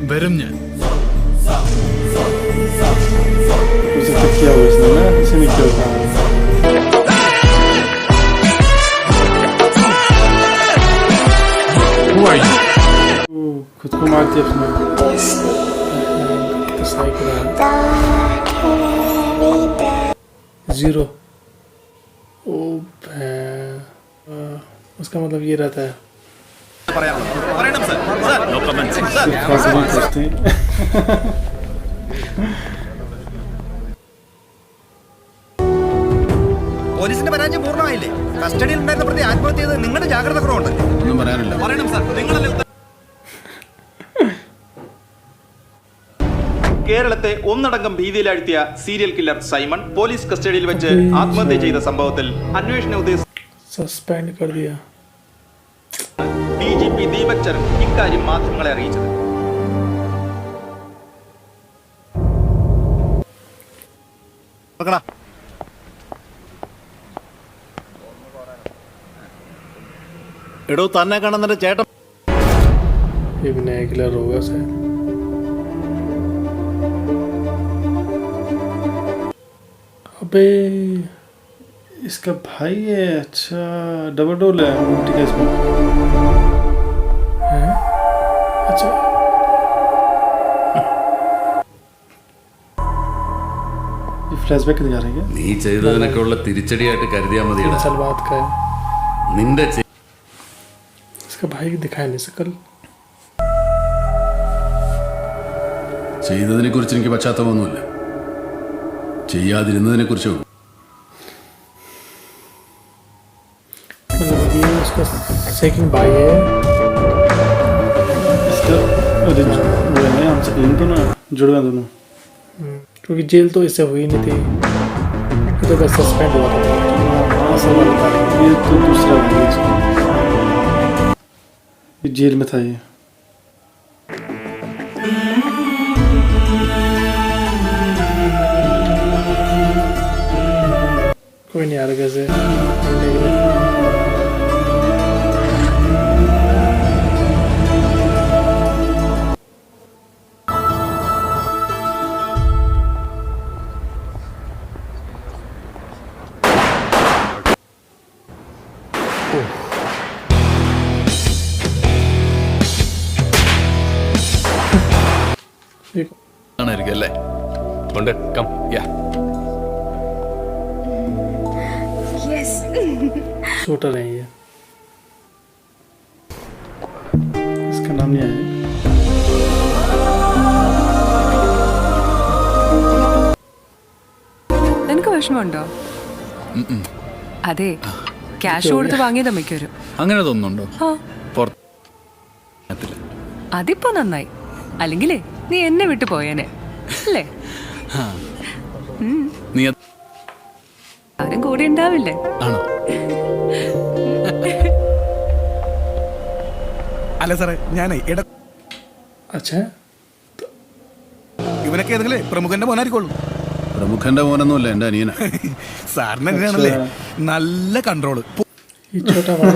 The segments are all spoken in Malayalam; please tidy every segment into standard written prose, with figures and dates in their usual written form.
വരും ഞാൻ. खुद को मार दिया अपने. जीरो. ओ उसका मतलब ये रहता है. പോലീസിന്റെ പരാജയം പൂർണ്ണമായില്ലേ? കസ്റ്റഡിയിൽ ഉണ്ടായിരുന്ന പ്രതി ആത്മഹത്യ ചെയ്തത് നിങ്ങളുടെ ജാഗ്രത കുറവുണ്ട്. ഒന്നും പറയാനില്ല. പറയണം സാർ, നിങ്ങളല്ലേ. കേരളത്തെ ഒന്നടങ്കം ഭീതിയിലാഴ്ത്തിയ സീരിയൽ കില്ലർ സൈമൺ പോലീസ് കസ്റ്റഡിയിൽ വെച്ച് ആത്മഹത്യ ചെയ്ത സംഭവത്തിൽ അന്വേഷണ ഉദ്യോഗസ്ഥ സസ്പെൻഡ് कर दिया. DGP ദീപക് ചരൺ ഇക്കാര്യം മാധ്യമങ്ങളെ അറിയിച്ചത്. എടോ തന്നെ കാണുന്ന ചേട്ടൻ ये भी नया किलर होगा शायद. अबे इसका भाई है. अच्छा डबल डोल है मल्टी केस में. हैं? अच्छा ये फ्लैशबैक दिखा रहे हैं നീ ചെയ്തതിനൊക്കെ ഉള്ള തിരിച്ചടിയായിട്ട് കരുതിയാൽ क्या? മതിയടാ. 3 साल बाद का है. നിന്റെ इसका भाई दिखाया नहीं सकल. ചെയ്തതിനെ കുറിച്ച് എനിക്ക് പശ്ചാത്തലമൊന്നുമില്ല, ചെയ്യാതിരുന്നതിനെ കുറിച്ചും. मतलब ये उसका सेकंड भाई है. इसका वो है हमसे लिंक ना जुड़ गए दोनों. क्योंकि जेल तो इससे हुई नहीं थी, तो बस सस्पेंड हुआ था. ये तो दूसरा भाई है. ये जेल में था. ये कोई नहीं आ रहा कैसे. ആണായിരിക്കും അല്ലേ? ഉണ്ട് കം യാ. शूटर है ये. इसका नाम नहीं है. നിനക്ക് വിഷമമുണ്ടോ? അതെ, ക്യാഷ് കൊടുത്ത് വാങ്ങിയതാ മിക്കവരും. അങ്ങനെ തോന്നുന്നുണ്ടോ? അതിപ്പോ നന്നായി, അല്ലെങ്കിലേ നീ എന്നെ വിട്ടു പോയേനെ അല്ലേ? നീ ആരും കൂടെ ഉണ്ടാവില്ലേ? ആണോ? അല്ല സാറേ, ഞാനേ अच्छा ഇവനൊക്കെ ഏതെങ്കിലും പ്രമുഖന്റെ മോനായിരിക്കുള്ളൂ. പ്രമുഖന്റെ മോനൊന്നുമല്ല, എൻ്റെ അനിയനാ. സാറിന് എങ്ങനെയാണല്ലേ നല്ല കൺട്രോള്. ये छोटा भाई.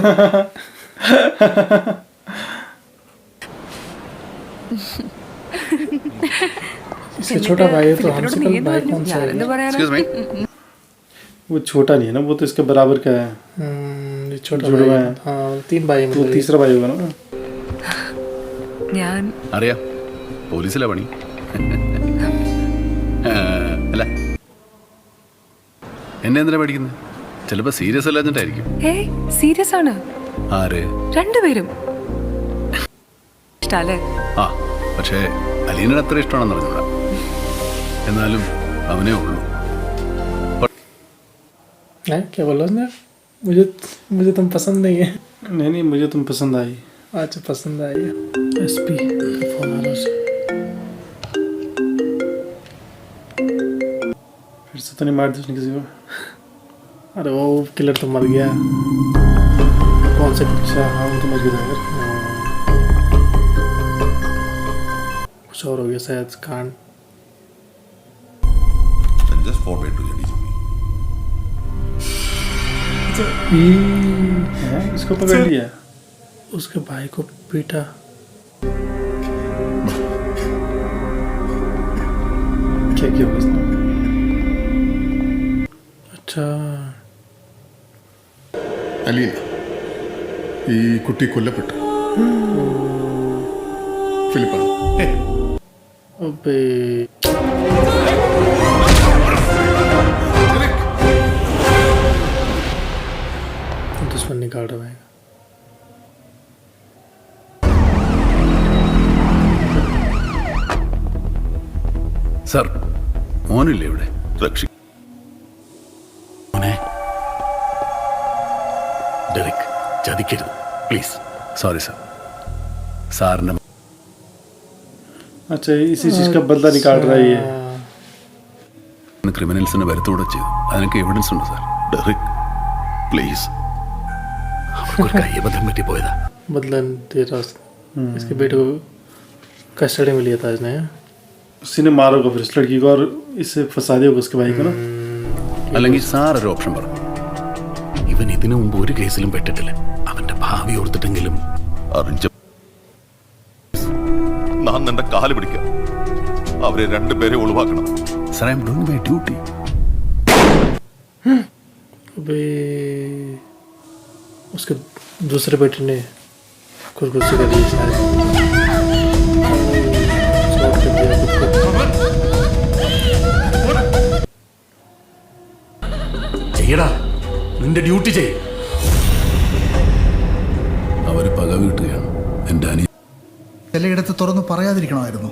इसका छोटा भाई है तो हमसे कल भाई कौन सा है? Excuse me? वो छोटा नहीं है ना, वो तो इसके बराबर का है. ये छोटा भाई है. हाँ 3 भाई हैं. तो तीसरा भाई होगा ना. ഞാൻ അറിയാം, പോലീസിലെ പണി. അല്ല, എന്നെ എന്തിനാ പഠിക്കുന്നത്? ചിലപ്പോ സീരിയസ് അല്ലാഞ്ഞിട്ടായിരിക്കും. ഏയ് സീരിയസ് ആണ്. ആര്? രണ്ടുപേരും ഇഷ്ടല്ലേ? ആ, പക്ഷേ അലീനയുടെ അത്ര ഇഷ്ടമാണെന്ന് പറഞ്ഞൂടാ. എന്നാലും അവനേ ഉള്ളൂ. क्या बोला उसने? मुझे तुम पसंद नहीं है. नहीं मुझे तुम पसंद आई. अच्छा पसंद आई है. एसपी फोन आ रहा है. फिर से तो नहीं मार दी उसने किसी को? अरे वो किलर तो मर गया. कौन से पीछे? हाँ वो तो मर गया. कुछ और हो गया शायद कांड. Just forward to your इसको पकड़ लिया. उसके भाई को पीटा. क्या किया होगा इसने? अच्छा അലീന ഈ കുട്ടി കൊല്ലപ്പെട്ടു ഫിലിപ്പാണ്. अबे दुश्मन निकाल रहा है. സാർ മോനില്ലേ ഇവിടെ? രക്ഷി മോനെ ഡെറിക് ചതിക്കരുത് പ്ലീസ്. Sorry sir. സാറിൻ്റെ अच्छा इसी चीज का बदला निकाल रहा है ये. ക്രിമിനൽസിനെ വരുത്തൂടെ ചെയ്തു. അതിനൊക്കെ എവിഡൻസ് ഉണ്ട് സാർ. Derek please. അവർക്കൊരു കയ്യബദ്ധം പറ്റിപ്പോയതാ. बदला दे रहा उसने. इसके बेटे को कस्टडी में लिया था इसने. उसी ने मारा होगा फिर इस लड़की को और इससे फंसा दिया होगा उसके भाई को ना. അല്ലെങ്കിൽ സാർ ഒരു ഓപ്ഷൻ പറഞ്ഞു. ഇവൻ ഇതിനു മുമ്പ് ഒരു കേസിലും പെട്ടിട്ടില്ല. അവന്റെ ഭാവി ഓർത്തിട്ടെങ്കിലും അറിഞ്ഞ ഞാൻ നിന്റെ കാല് പിടിക്കാം. അവരെ രണ്ടുപേരെ ഒഴിവാക്കണം. Sir I am doing my duty. अबे उसके दूसरे बेटे ने खुदकुशी कर ली सारे. शॉट कर दिया खुद को. ചെയ്യടാ നിന്റെ ഡ്യൂട്ടി ചെയ്യ. അവർ പക വീട്ടുകയാണ്. എൻ്റെ അനിയൻ ചിലയിടത്ത് തുറന്ന് പറയാതിരിക്കണമായിരുന്നു.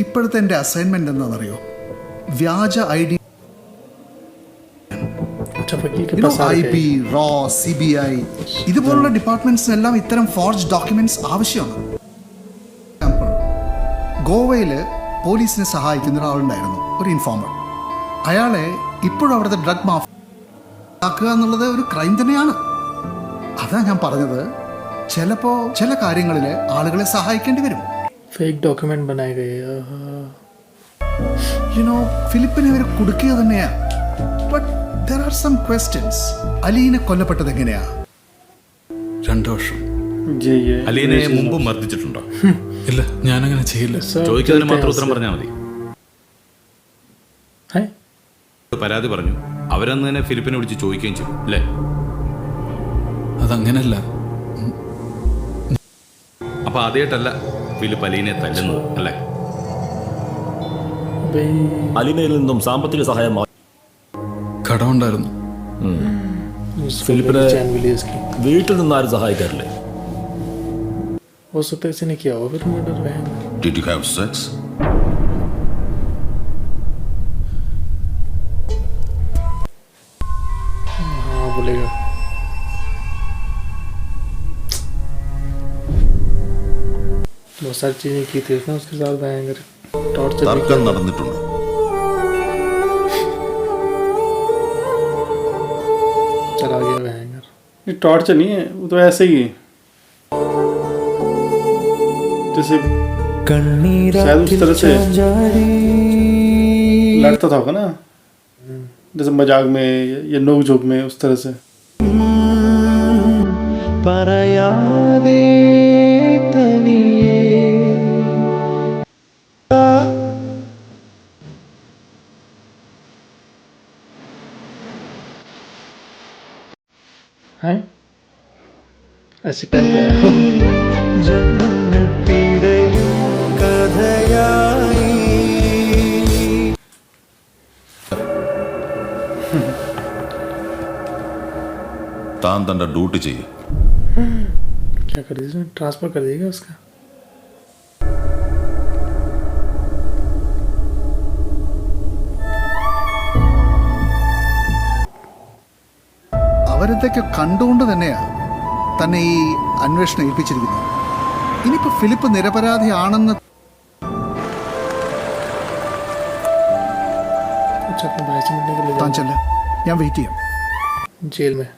ഇപ്പോഴത്തെ എൻ്റെ അസൈൻമെന്റ് എന്താണെന്നറിയോ? വ്യാജ ID, अच्छा फकीर के पास आ IP, RAW, CBI ഇതുപോലുള്ള ഡിപ്പാർട്ട്മെന്റ്സിനെല്ലാം ഇത്തരം ഫോർജ് ഡോക്യുമെന്റ്സ് ആവശ്യമാണ്. എക്സാമ്പിൾ, ഗോവയിൽ പോലീസിനെ സഹായിക്കുന്ന ഒരാളുണ്ടായിരുന്നു, ഒരു ഇൻഫോമർ. അയാളെ ഇപ്പോഴും അവിടുത്തെ ഡ്രഗ് മാഫിയ ആക്കുക എന്നുള്ളത് ഒരു ക്രൈം തന്നെയാണ്. അതാ ഞാൻ പറഞ്ഞത്, ചിലപ്പോൾ ചില കാര്യങ്ങളിൽ ആളുകളെ സഹായിക്കേണ്ടി വരും. फेक डॉक्यूमेंट बनाए गए. യുനോ ഫിലിപ്പിനെ ഇവർ കുടുക്കുക തന്നെയാ. But there are some questions. അലീനെ കൊല്ലപ്പെട്ടത് എങ്ങനെയാ? 2 വർഷം. ये അലീനെ മുമ്പ് മർദ്ദിച്ചിട്ടുണ്ടോ? ഇല്ല, ഞാനങ്ങനെ ചെയ്യില്ല. ചോദിക്കുന്നതിന് മാത്രം ഉത്തരം പറഞ്ഞാൽ മതി. है പരാതി പറഞ്ഞു, അവരന്ന് തന്നെ ഫിലിപ്പിനെ വിളിച്ച് ചോദിക്കുകയും ചെയ്തു അല്ലേ? അതങ്ങനല്ല. അപ്പൊ ആദ്യമായിട്ടല്ല ഫിലിപ്പ് അലീനെ തല്ലുന്നത് അല്ലേ? അലീനയിൽ നിന്നും സാമ്പത്തിക സഹായം കടമുണ്ടായിരുന്നു. ഫിലിപ്പിനെ चैन भी ली इसकी. വീട്ടിൽ നിന്ന് ആരും സഹായിക്കാറില്ലേ? हो सकता है इसी ने किया हो फिर मर्डर है. Did you have sex? हाँ बोलेगा. बहुत सारी चीजें की थी उसने उसके साथ भयंकर टॉर्चर भी തർക്കം നടന്നിട്ടുണ്ടോ? चला गया भयंकर. ये टॉर्चर नहीं है, वो तो ऐसे ही है जैसे शायद उस तरह से लड़ता था होगा ना, जैसे मजाक में या नोक झोंक में उस तरह से. हैं ऐसे कर താൻ തന്റെ ഡ്യൂട്ടി ചെയ്യും. क्या कर दीजिए, ट्रांसफर कर देगा उसका. അവരെന്തൊക്കെ കണ്ടുകൊണ്ട് തന്നെയാ തന്നെ ഈ അന്വേഷണം ഏൽപ്പിച്ചിരിക്കുന്നത്. ഇനിയിപ്പോൾ ഫിലിപ്പ് നിരപരാധിയാണെന്ന് अच्छा अपने भाई से मिलने के लिए താൻ ചെല്ല്, ഞാൻ വെയിറ്റ് ചെയ്യാം. जेल में.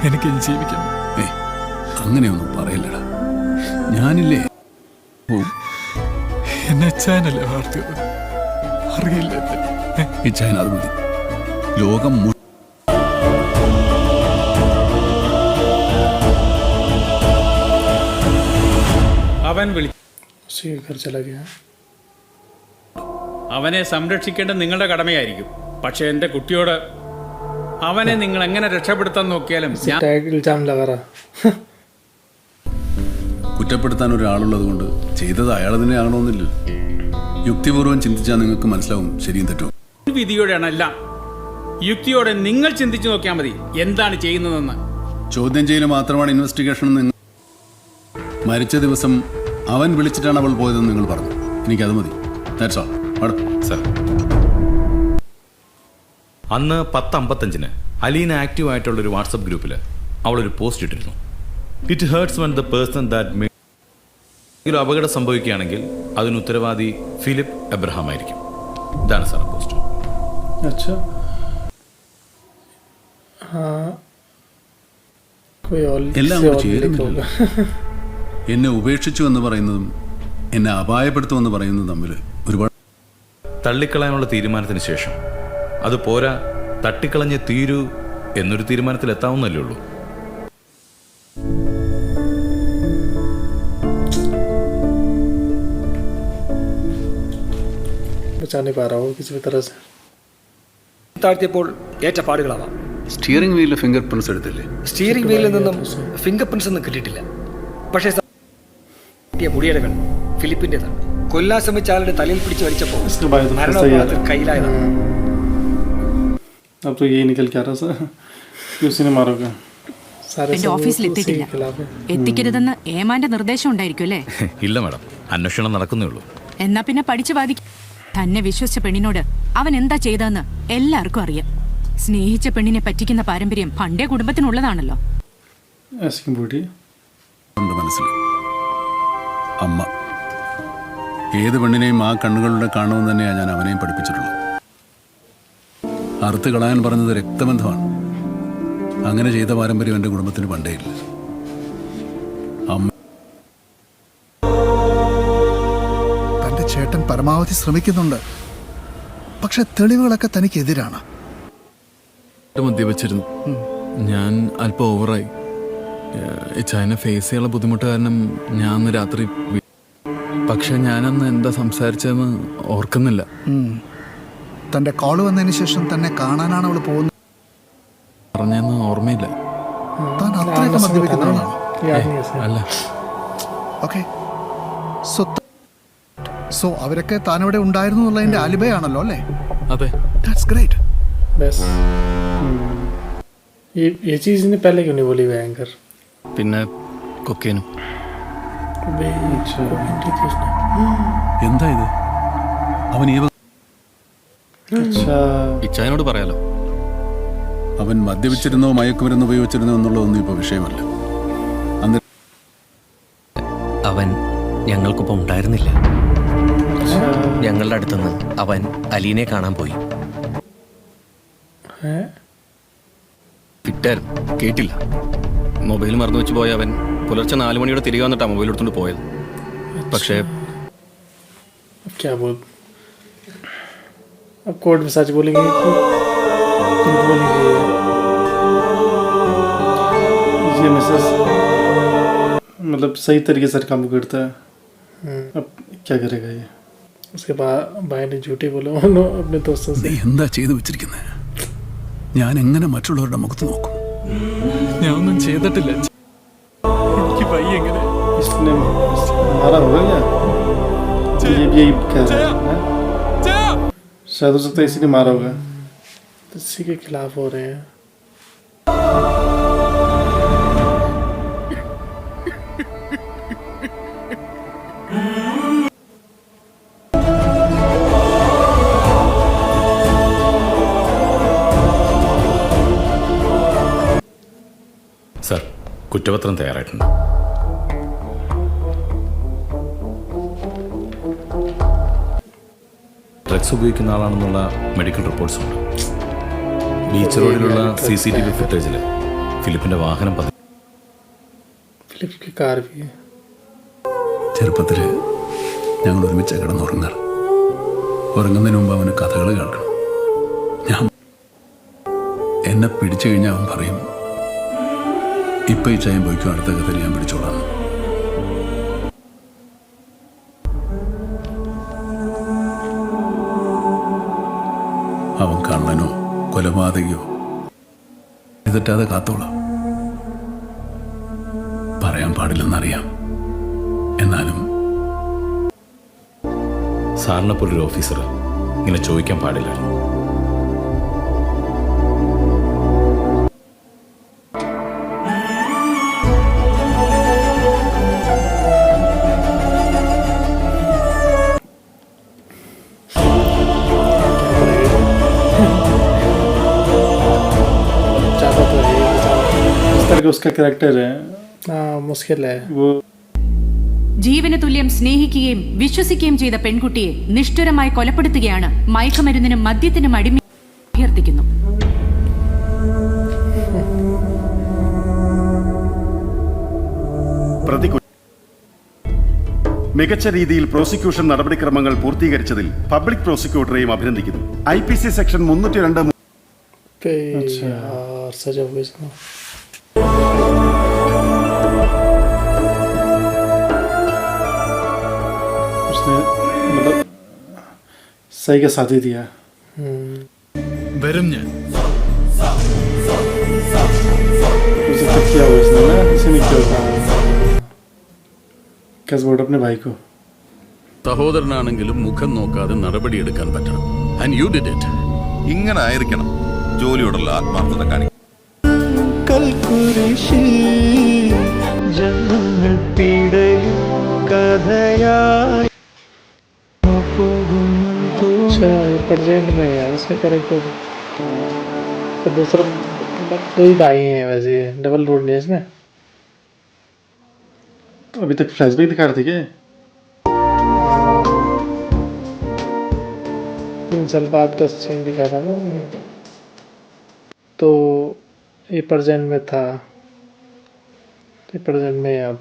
എനിക്ക് ജീവിക്കാം. അങ്ങനെയൊന്നും പറയില്ലടാ. ഞാനില്ലേ? എന്നെ ചാനല്ലേ വാർത്തത് അറിയില്ല. ഇച്ചായൻ അത് മതി. ലോകം അവൻ उसी के घर चला गया. അവനെ സംരക്ഷിക്കേണ്ടത് നിങ്ങളുടെ കടമയായിരിക്കും. പക്ഷെ എൻ്റെ കുട്ടിയോട് അവനെ നിങ്ങൾ എങ്ങനെ രക്ഷപ്പെടുത്താൻ നോക്കിയാലും ഞാൻ टैग इल्जाम लगा रहा. കുറ്റപ്പെടുത്താൻ ഒരാളുള്ളത് കൊണ്ട് ചെയ്തത് അയാൾ തന്നെ ആകണമെന്നില്ലല്ലോ. യുക്തിപൂർവ്വം ചിന്തിച്ചാൽ നിങ്ങൾക്ക് മനസ്സിലാവും ശരിയും തെറ്റും. വിധിയോടെയാണല്ല, യുക്തിയോടെ നിങ്ങൾ ചിന്തിച്ചു നോക്കിയാൽ മതി എന്താണ് ചെയ്യുന്നതെന്ന്. ചോദ്യം ചെയ്യൽ മാത്രമാണ് ഇൻവെസ്റ്റിഗേഷൻ. നിങ്ങൾ മരിച്ച ദിവസം അവൻ വിളിച്ചിട്ടാണ് അവൾ പോയതെന്ന് നിങ്ങൾ പറഞ്ഞു. എനിക്കത് മതി. That's all. സർ, അന്ന് 10:55 അലീന ആക്റ്റീവ് ആയിട്ടുള്ളൊരു വാട്സപ്പ് ഗ്രൂപ്പിൽ അവളൊരു പോസ്റ്റ് ഇട്ടിരുന്നു. It hertz when the person that may. ഒരു അപകടം സംഭവിക്കുകയാണെങ്കിൽ അതിന് ഉത്തരവാദി ഫിലിപ്പ് എബ്രഹാം ആയിരിക്കും. ഇതാണ് സാർ പോസ്റ്റ്. अच्छा हाँ कोई और എല്ലാം किसी और ചേരുന്നില്ല. എന്നെ ഉപേക്ഷിച്ചു എന്ന് പറയുന്നതും എന്നെ അപായപ്പെടുത്തുമെന്ന് പറയുന്നതും തമ്മിൽ ഒരുപാട്. തള്ളിക്കളയാനുള്ള തീരുമാനത്തിന് ശേഷം അത് പോരാ, തട്ടിക്കളഞ്ഞ് തീരൂ എന്നൊരു തീരുമാനത്തിൽ എത്താവുന്നല്ലേ ഉള്ളൂ. बचा नहीं पा रहा हूँ किसी भी तरह से. താഴ്ത്തിയപ്പോൾ ഏറ്റ പാടുകളാവാം. സ്റ്റിയറിംഗ് വീലിലെ ഫിംഗർ പ്രിന്റ്സ് എടുത്തില്ലേ? സ്റ്റിയറിംഗ് വീലിൽ നിന്നും ഫിംഗർ പ്രിന്റ്സ് ഒന്നും കിട്ടിയിട്ടില്ല. പക്ഷേ കിട്ടിയ മുടിയടകൾ ഫിലിപ്പിൻ്റെതാണ്. കൊല്ലാൻ ശ്രമിച്ച ആളുടെ തലയിൽ പിടിച്ച് വലിച്ചപ്പോൾ इसके बाद तो फंसा ही മരണോപരാധത്തിൽ കയ്യിലായതാണ്. अब तो यही निकल के आ रहा सर कि उसी ने मारोगे. सारे എന്റെ ഓഫീസിൽ എത്തിയിട്ടില്ല. എത്തിക്കരുതെന്ന് ഏമാന്റെ നിർദ്ദേശം ഉണ്ടായിരിക്കും അല്ലേ? ഇല്ല മാഡം, അന്വേഷണം നടക്കുന്നേ ഉള്ളൂ. എന്നാ പിന്നെ പഠിച്ചു വാദിക്കും. തന്നെ വിശ്വസിച്ച പെണ്ണിനോട് അവൻ എന്താ ചെയ്തതെന്ന് എല്ലാവർക്കും അറിയാം. സ്നേഹിച്ച പെണ്ണിനെ പറ്റിക്കുന്ന പാരമ്പര്യം പണ്ടേ കുടുംബത്തിനുള്ളതാണല്ലോ. ऐसी की बूढ़ी ഉണ്ട് മനസ്സിൽ. അമ്മ ഏത് പെണ്ണിനെയും ആ കണ്ണുകളുടെ കാണുമെന്ന് തന്നെയാണ് ഞാൻ അവനെയും പഠിപ്പിച്ചിട്ടുള്ളത്. അറുത്ത് കളയാൻ പറഞ്ഞത് രക്തബന്ധമാണ്. അങ്ങനെ ചെയ്ത പാരമ്പര്യം എൻ്റെ കുടുംബത്തിന് പണ്ടേ ഇല്ല. അമ്മ തൻ്റെ ചേട്ടൻ പരമാവധി ശ്രമിക്കുന്നുണ്ട്. പക്ഷെ തെളിവുകളൊക്കെ തനിക്കെതിരാണ്. മദ്യവച്ചിരുന്നു. ഞാൻ അല്പം ഓവറായി. ഇച്ചായനെ ഫേസ് ചെയ്യാനുള്ള ബുദ്ധിമുട്ട് കാരണം ഞാൻ അന്ന് രാത്രി പക്ഷെ ഞാനന്ന് എന്താ സംസാരിച്ചതെന്ന് ഓർക്കുന്നില്ല. തൻ്റെ കോള് വന്നതിന് ശേഷം തന്നെ കാണാനാണ് അവൾ പോകുന്നത്. പറഞ്ഞെന്ന് ഓർമ്മയില്ല. താൻ അത്രയൊക്കെ മദ്യപിക്കുന്ന ആളാണോ? അല്ല. ഓക്കെ, സോ അവരൊക്കെ താനവിടെ ഉണ്ടായിരുന്നു എന്നുള്ളതിൻ്റെ ആലിബയാണല്ലോ അല്ലേ? അതെ. That's great. बस ये चीज़ ने पहले क्यों नहीं बोली भयंकर? പിന്നെ കൊക്കേനും अच्छा എന്താ ഇത്? അവൻ ഈ अच्छा ഇച്ചായനോട് പറയാലോ. അവൻ മദ്യപിച്ചിരുന്നോ മയക്കുമരുന്ന് ഉപയോഗിച്ചിരുന്നോ എന്നുള്ളതൊന്നും ഇപ്പോൾ വിഷയമല്ല. അന്ന് അവൻ ഞങ്ങൾക്കൊപ്പം ഉണ്ടായിരുന്നില്ല. ഞങ്ങളുടെ അടുത്തുനിന്ന് അവൻ അലീനെ കാണാൻ പോയി. ഫിറ്റായിരുന്നു, കേട്ടില്ല. മൊബൈൽ മറന്നു വെച്ച് പോയ അവൻ പുലർച്ചെ 4 മണിയോടെ തിരികെ വന്നിട്ടാണ് മൊബൈൽ എടുത്തുകൊണ്ട് പോയത്. പക്ഷേ क्या बोल, अब कोर्ट में सच बोलेंगे कि झूठ बोलेंगे. ये मिसेस मतलब सही तरीके से काम करता है. अब क्या करेगा ये? उसके बाद भाई ने झूठी बोला उन्होंने अपने दोस्तों से. നീ എന്താ ചെയ്തു വെച്ചിരിക്കുന്നത്? ഞാൻ എങ്ങനെ മറ്റുള്ളവരുടെ മുഖത്ത് നോക്കും? ഞാൻ ഒന്നും ചെയ്തിട്ടില്ല. എനിക്ക് വയ്യ എങ്ങനെ. इसने मारा होगा क्या? ये भी यही कह रहा है. शायद हो सकता है इसी ने मारा होगा. इसी के खिलाफ हो रहे हैं. സർ, കുറ്റപത്രം തയ്യാറായിട്ടുണ്ട്. ഡ്രഗ്സ് ഉപയോഗിക്കുന്ന ആളാണെന്നുള്ള മെഡിക്കൽ റിപ്പോർട്ട്സ് ഉണ്ട്. ബീച്ച് റോഡിലുള്ള CCTV ഫുട്ടേജിൽ ഫിലിപ്പിന്റെ വാഹനം फिलिप की कार भी है. ചെറുപ്പത്തിൽ ഞങ്ങൾ ഒരുമിച്ച് കിടന്നുറങ്ങാറ്. ഉറങ്ങുന്നതിന് മുമ്പ് അവന് കഥകൾ കേൾക്കണം. എന്നെ പിടിച്ചു കഴിഞ്ഞാൽ അവൻ പറയും ഇപ്പം ഈ ചായം പോയിക്കും അടുത്ത കഥയിൽ ഞാൻ പിടിച്ചോളാം. അവൻ കള്ളനോ കൊലപാതകയോ തെറ്റാതെ കാത്തോളാം. പറയാൻ പാടില്ലെന്നറിയാം, എന്നാലും സാറിനെ പോലൊരു ഓഫീസർ ഇങ്ങനെ ചോദിക്കാൻ പാടില്ല. चाहता तो है इस तरह का उसका कैरेक्टर है. हाँ मुश्किल है वो. ജീവന് തുല്യം സ്നേഹിക്കുകയും വിശ്വസിക്കുകയും ചെയ്ത പെൺകുട്ടിയെ നിഷ്ഠുരമായി കൊലപ്പെടുത്തുകയാണ് മയക്കുമരുന്നിനും മദ്യത്തിനും അടിമ അഭ്യർത്ഥിക്കുന്നു. മികച്ച രീതിയിൽ പ്രോസിക്യൂഷൻ നടപടിക്രമങ്ങൾ പൂർത്തീകരിച്ചതിൽ പബ്ലിക് പ്രോസിക്യൂട്ടറെയും അഭിനന്ദിക്കുന്നു. IPC സെക്ഷൻ 302 अच्छा सजा हुई इसमें. उसने मतलब सही का साथ ही दिया. വരും ഞാൻ. उसे तक किया हुआ इसने ना, इसे नहीं किया होगा. कैसे बोल अपने भाई को. സഹോദരനാണെങ്കിലും മുഖം നോക്കാതെ നടപടിയെടുക്കാൻ പറ്റണം. And you did it. ഇങ്ങനെ ആയിരിക്കണം ജോലിയോടുള്ള ആത്മാർത്ഥത കാണിക്കും. अच्छा ये प्रेजेंट में यार इसका कैरेक्टर तो दूसरा दो ही भाई हैं वैसे, डबल रोल नहीं है इसमें. तो अभी तक फ्लैशबैक दिखा रहे थे क्या? 3 साल बाद का सीन दिखा था ना, तो ये प्रेजेंट में था, ये प्रेजेंट में अब